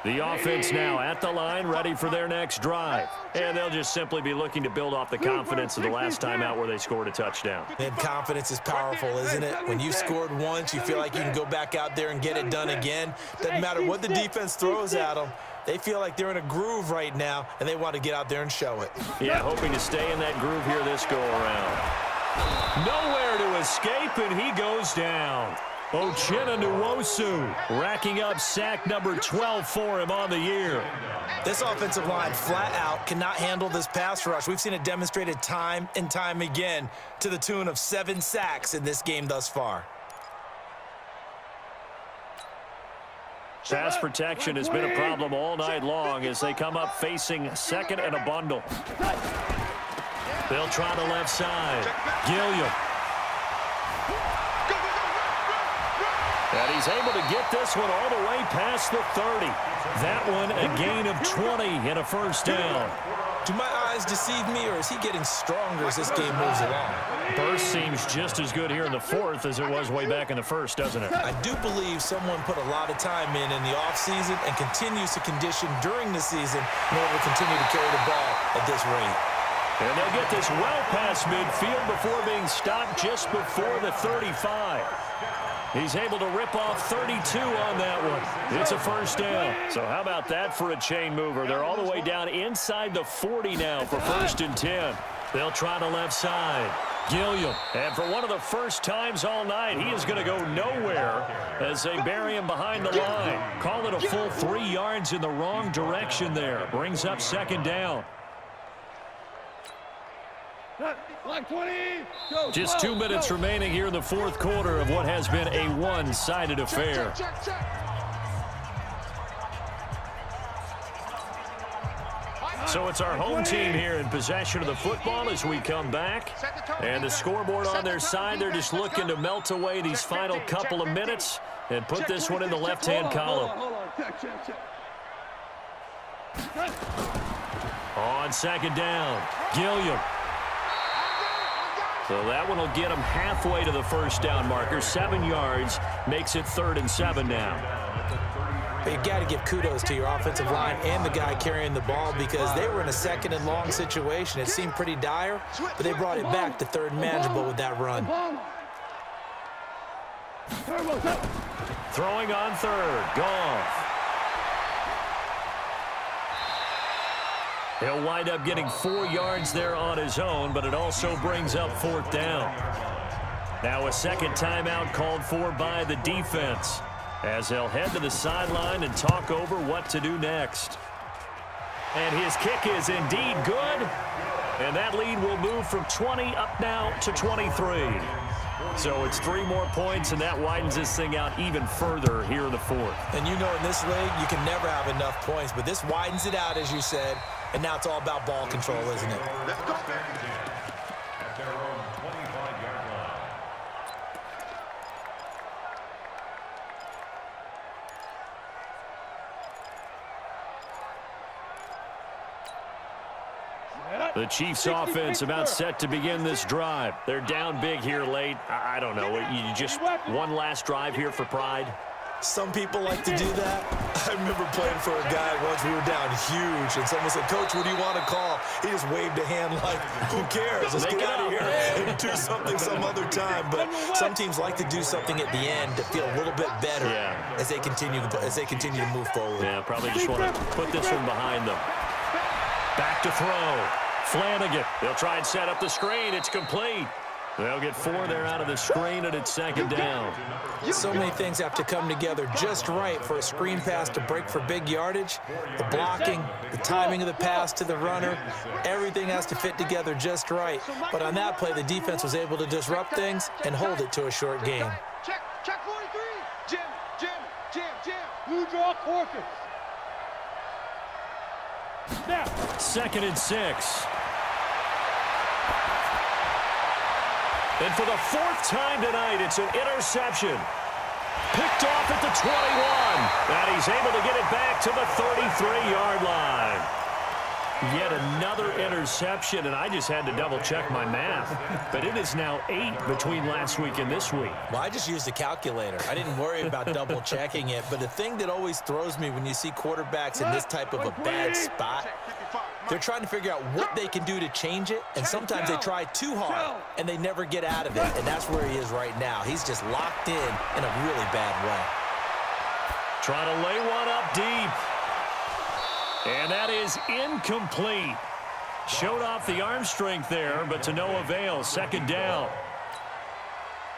[SPEAKER 2] The offense now at the line, ready for their next drive. And they'll just simply be looking to build off the confidence of the last time out where they scored a touchdown.
[SPEAKER 3] And confidence is powerful, isn't it? When you scored once, you feel like you can go back out there and get it done again. Doesn't matter what the defense throws at them. They feel like they're in a groove right now, and they want to get out there and show it.
[SPEAKER 2] Yeah, hoping to stay in that groove here this go-around. Nowhere to escape, and he goes down. Uchenna Nwosu racking up sack number 12 for him on the year.
[SPEAKER 3] This offensive line flat out cannot handle this pass rush. We've seen it demonstrated time and time again to the tune of 7 sacks in this game thus far.
[SPEAKER 2] Pass protection has been a problem all night long as they come up facing second and a bundle. They'll try the left side. Gilliam. And he's able to get this one all the way past the 30. That one a gain of 20 and a first down.
[SPEAKER 3] Do my eyes deceive me, or is he getting stronger as this game moves along?
[SPEAKER 2] Burst seems just as good here in the 4th as it was way back in the 1st, doesn't it?
[SPEAKER 3] I do believe someone put a lot of time in the offseason and continues to condition during the season in order to continue to carry the ball at this rate.
[SPEAKER 2] And they'll get this well past midfield before being stopped just before the 35. He's able to rip off 32 on that one. It's a first down. So how about that for a chain mover? They're all the way down inside the 40 now for 1st and 10. They'll try the left side. Gilliam. And for one of the first times all night, he is going to go nowhere as they bury him behind the line. Call it a full 3 yards in the wrong direction there. Brings up 2nd down. Just 2 minutes remaining here in the 4th quarter of what has been a one-sided affair. So it's our home team here in possession of the football as we come back. And the scoreboard on their side, they're just looking to melt away these final couple of minutes and put this one in the left-hand column. On 2nd down, Gilliam. So that one will get him halfway to the first down marker. 7 yards makes it 3rd and 7 now.
[SPEAKER 3] But you got to give kudos to your offensive line and the guy carrying the ball because they were in a 2nd and long situation. It seemed pretty dire, but they brought it back to 3rd and manageable with that run.
[SPEAKER 2] Throwing on 3rd, Goff. He'll wind up getting 4 yards there on his own, but it also brings up 4th down. Now a 2nd timeout called for by the defense as they'll head to the sideline and talk over what to do next. And his kick is indeed good, and that lead will move from 20 up now to 23. So it's 3 more points, and that widens this thing out even further here in the 4th.
[SPEAKER 3] And you know in this league, you can never have enough points, but this widens it out, as you said, and now it's all about ball control, isn't it?
[SPEAKER 1] Let's go.
[SPEAKER 4] At their own 25-yard line.
[SPEAKER 2] The Chiefs offense about set to begin this drive. They're down big here late. I don't know. You just one last drive here for pride.
[SPEAKER 3] Some people like to do that. I remember playing for a guy once. We were down huge, and someone said, "Coach, what do you want to call?" He just waved a hand like, "Who cares? Let's get out of here and do something some other time." But some teams like to do something at the end to feel a little bit better as they continue to move forward.
[SPEAKER 2] Yeah, probably just want to put this one behind them. Back to throw. Flanagan. They'll try and set up the screen. It's complete. They'll get 4 there out of the screen, and it's 2nd down.
[SPEAKER 3] So many things have to come together just right for a screen pass to break for big yardage. The blocking, the timing of the pass to the runner, everything has to fit together just right. But on that play, the defense was able to disrupt things and hold it to a short game.
[SPEAKER 1] Check 43. Jim.
[SPEAKER 6] Blue draw quarters. Snap.
[SPEAKER 2] 2nd and 6. And for the 4th time tonight, it's an interception. Picked off at the 21. And he's able to get it back to the 33-yard line. Yet another interception, and I just had to double-check my math. But it is now 8 between last week and this week.
[SPEAKER 3] Well, I just used a calculator. I didn't worry about double-checking it. But the thing that always throws me when you see quarterbacks in this type of a bad spot, they're trying to figure out what they can do to change it, and sometimes they try too hard, and they never get out of it, and that's where he is right now. He's just locked in a really bad way.
[SPEAKER 2] Trying to lay one up deep. And that is incomplete. Showed off the arm strength there, but to no avail. Second down.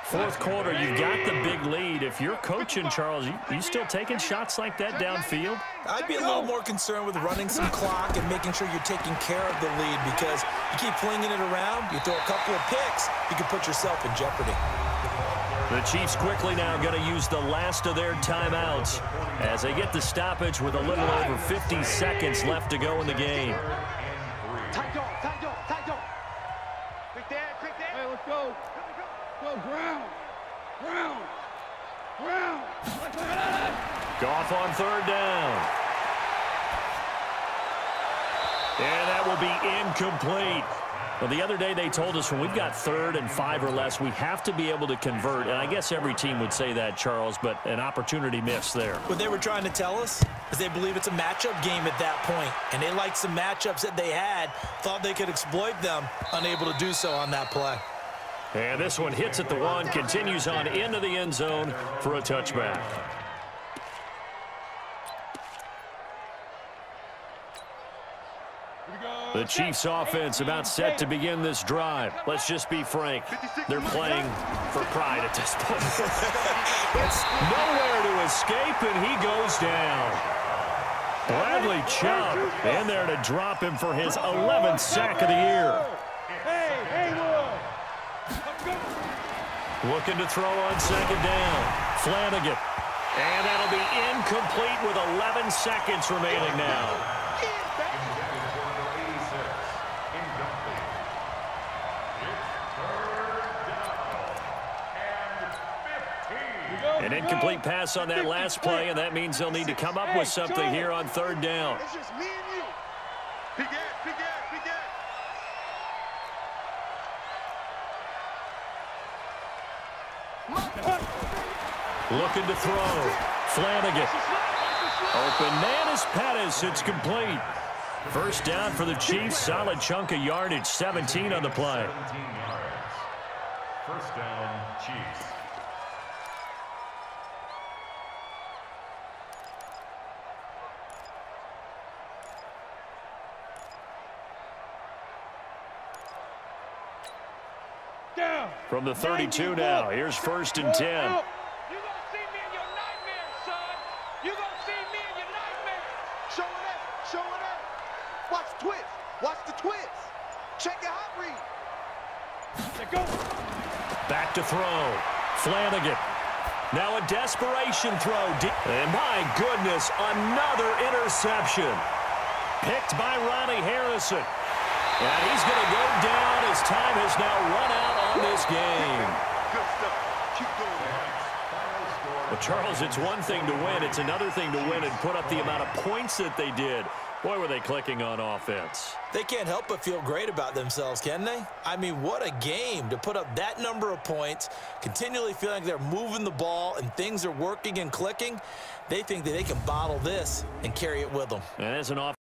[SPEAKER 2] Fourth quarter, you got the big lead. If you're coaching, Charles, you still taking shots like that downfield?
[SPEAKER 3] I'd be a little more concerned with running some clock and making sure you're taking care of the lead, because you keep flinging it around, you throw a couple of picks, you can put yourself in jeopardy.
[SPEAKER 2] The Chiefs quickly now going to use the last of their timeouts as they get the stoppage with a little over 50 seconds left to go in the game.
[SPEAKER 1] Tight dog, tight dog, tight dog. Quick there, quick there.
[SPEAKER 6] Hey, let's go. Go, ground. Ground. Ground.
[SPEAKER 2] Goff on third down. And that will be incomplete. Well, the other day they told us when we've got 3rd and 5 or less, we have to be able to convert. And I guess every team would say that, Charles, but an opportunity missed there.
[SPEAKER 3] What they were trying to tell us is they believe it's a matchup game at that point. And they liked some matchups that they had, thought they could exploit them, unable to do so on that play.
[SPEAKER 2] And this one hits at the 1, continues on into the end zone for a touchback. The Chiefs offense about set to begin this drive. Let's just be frank. They're playing for pride at this point. It's nowhere to escape, and he goes down. Bradley Chubb in there to drop him for his 11th sack of the year. Looking to throw on second down. Flanagan. And that'll be incomplete with 11 seconds remaining now. An incomplete pass on that last play, and that means they'll need to come up with something here on third down.
[SPEAKER 1] It's just me and you. Big ass, big ass, big ass.
[SPEAKER 2] Looking to throw. Flanagan. Open man is Pettis. It's complete. First down for the Chiefs. Solid chunk of yardage. 17 on the play.
[SPEAKER 4] 17 yards. First down, Chiefs.
[SPEAKER 2] From the 32 now, here's 1st and 10.
[SPEAKER 1] You're gonna see me in your nightmares, son. You're gonna see me in your nightmares. Show it up, show it up. Watch the twist, watch the twist. Check your hot read.
[SPEAKER 6] Go.
[SPEAKER 2] Back to throw. Flanagan. Now a desperation throw. And my goodness, another interception. Picked by Ronnie Harrison. And he's going to go down as time has now run out on this game.
[SPEAKER 1] Good stuff. Keep going.
[SPEAKER 2] Well, Charles, it's one thing to win. It's another thing to win and put up the amount of points that they did. Boy, were they clicking on offense.
[SPEAKER 3] They can't help but feel great about themselves, can they? I mean, what a game to put up that number of points, continually feeling like they're moving the ball and things are working and clicking. They think that they can bottle this and carry it with them.
[SPEAKER 2] And as an offense,